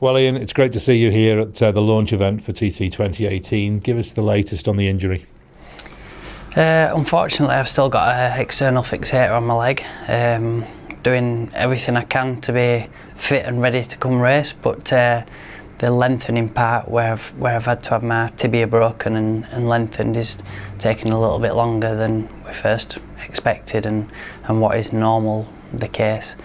Well, Ian, it's great to see you here at the launch event for TT 2018. Give us the latest on the injury. Unfortunately, I've still got an external fixator on my leg. Doing everything I can to be fit and ready to come race, but the lengthening part where I've had to have my tibia broken and lengthened is taking a little bit longer than we first expected and what is normal the case.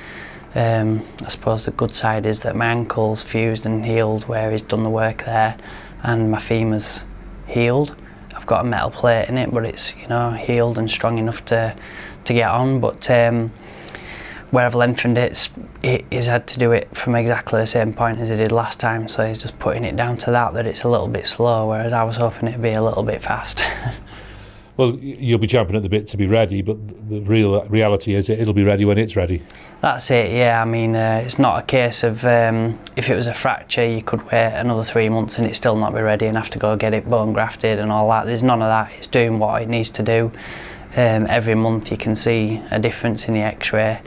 I suppose the good side is that my ankle's fused and healed where he's done the work there, and my femur's healed. I've got a metal plate in it, but it's healed and strong enough to get on. But where I've lengthened it, he's had to do it from exactly the same point as he did last time, so he's just putting it down to that it's a little bit slow, whereas I was hoping it'd be a little bit fast. Well, you'll be champing at the bit to be ready, but the reality is it'll be ready when it's ready. That's it, yeah. I mean, it's not a case of if it was a fracture, you could wait another 3 months and it still not be ready and have to go get it bone grafted and all that. There's none of that. It's doing what it needs to do. Every month you can see a difference in the x-ray.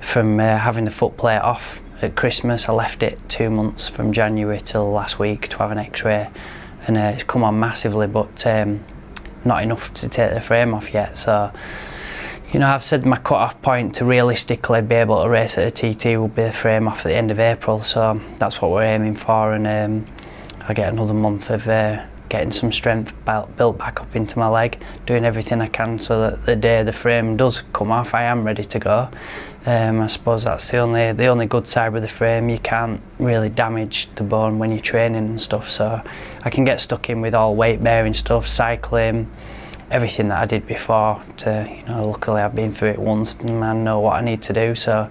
From having the foot plate off at Christmas, I left it 2 months from January till last week to have an x-ray, and it's come on massively, but not enough to take the frame off yet. So I've said my cut-off point to realistically be able to race at a TT will be the frame off at the end of April, so that's what we're aiming for, and I'll get another month of getting some strength built back up into my leg, doing everything I can so that the day the frame does come off, I am ready to go. I suppose that's the only good side with the frame. You can't really damage the bone when you're training and stuff, so I can get stuck in with all weight bearing stuff, cycling, everything that I did before. Luckily I've been through it once and I know what I need to do, so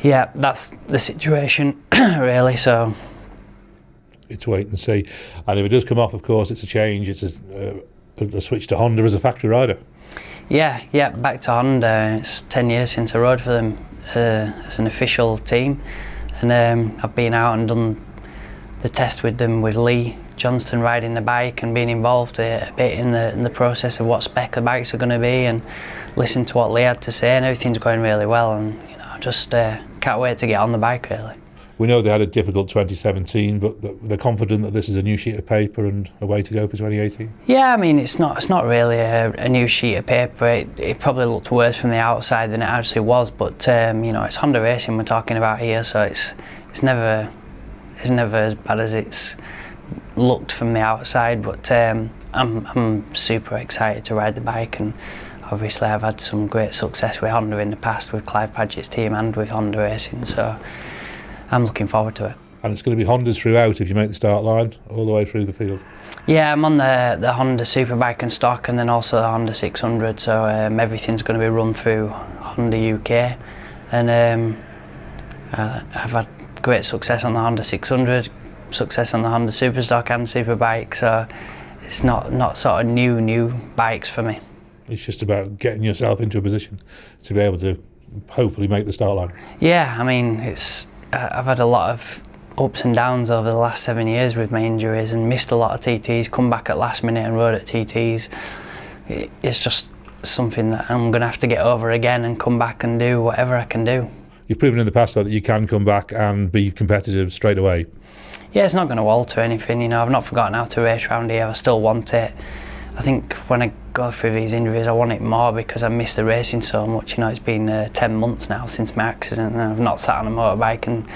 yeah, that's the situation really. So it's wait and see, and if it does come off, of course, it's a change. It's a switch to Honda as a factory rider. Yeah, back to Honda. It's 10 years since I rode for them as an official team, and I've been out and done the test with them with Lee Johnston riding the bike and being involved a bit in the process of what spec the bikes are going to be, and listen to what Lee had to say, and everything's going really well, and I just can't wait to get on the bike really. We know they had a difficult 2017, but they're confident that this is a new sheet of paper and a way to go for 2018? Yeah, I mean, it's not really a new sheet of paper. It probably looked worse from the outside than it actually was, but it's Honda Racing we're talking about here, so it's never as bad as it's looked from the outside, but I'm super excited to ride the bike, and obviously I've had some great success with Honda in the past, with Clive Padgett's team and with Honda Racing, so I'm looking forward to it. And it's going to be Hondas throughout if you make the start line, all the way through the field? Yeah, I'm on the Honda Superbike and stock, and then also the Honda 600, so everything's going to be run through Honda UK, and I've had great success on the Honda 600, success on the Honda Superstock and Superbike, so it's not sort of new bikes for me. It's just about getting yourself into a position to be able to hopefully make the start line. Yeah, I mean, I've had a lot of ups and downs over the last 7 years with my injuries, and missed a lot of TTs, come back at last minute and rode at TTs. It's just something that I'm going to have to get over again and come back and do whatever I can do. You've proven in the past though that you can come back and be competitive straight away. Yeah, it's not going to alter anything, I've not forgotten how to race around here. I still want it. I think when I go through these injuries, I want it more because I miss the racing so much. It's been 10 months now since my accident, and I've not sat on a motorbike, and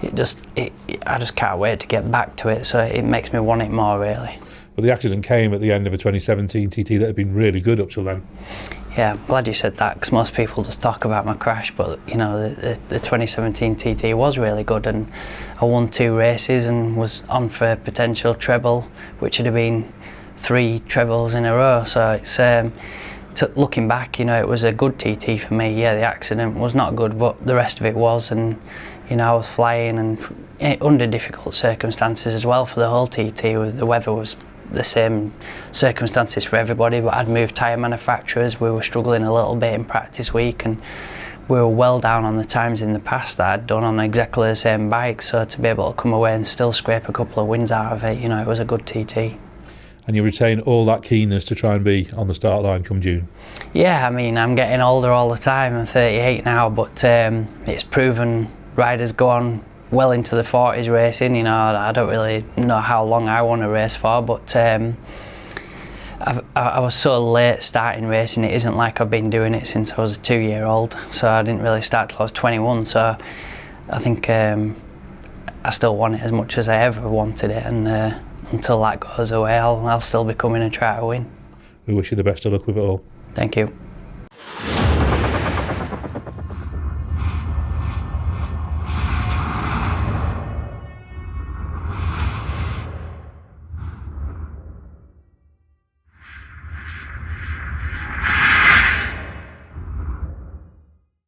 I just can't wait to get back to it, so it makes me want it more really. Well, the accident came at the end of a 2017 TT that had been really good up till then. Yeah, I'm glad you said that, because most people just talk about my crash, but the 2017 TT was really good, and I won 2 races and was on for a potential treble, which would have been 3 trebles in a row. So it's looking back, it was a good TT for me. Yeah, the accident was not good, but the rest of it was, and I was flying and under difficult circumstances as well for the whole TT. The weather was the same circumstances for everybody, but I'd moved tyre manufacturers. We were struggling a little bit in practice week, and we were well down on the times in the past that I'd done on exactly the same bike, so to be able to come away and still scrape a couple of wins out of it, it was a good TT. And you retain all that keenness to try and be on the start line come June? Yeah, I mean, I'm getting older all the time. I'm 38 now, but it's proven riders go on well into the 40s racing. You know, I don't really know how long I want to race for, but I was so late starting racing. It isn't like I've been doing it since I was a 2-year-old, so I didn't really start till I was 21. So I think I still want it as much as I ever wanted it, and until that goes away, I'll still be coming and try to win. We wish you the best of luck with it all. Thank you.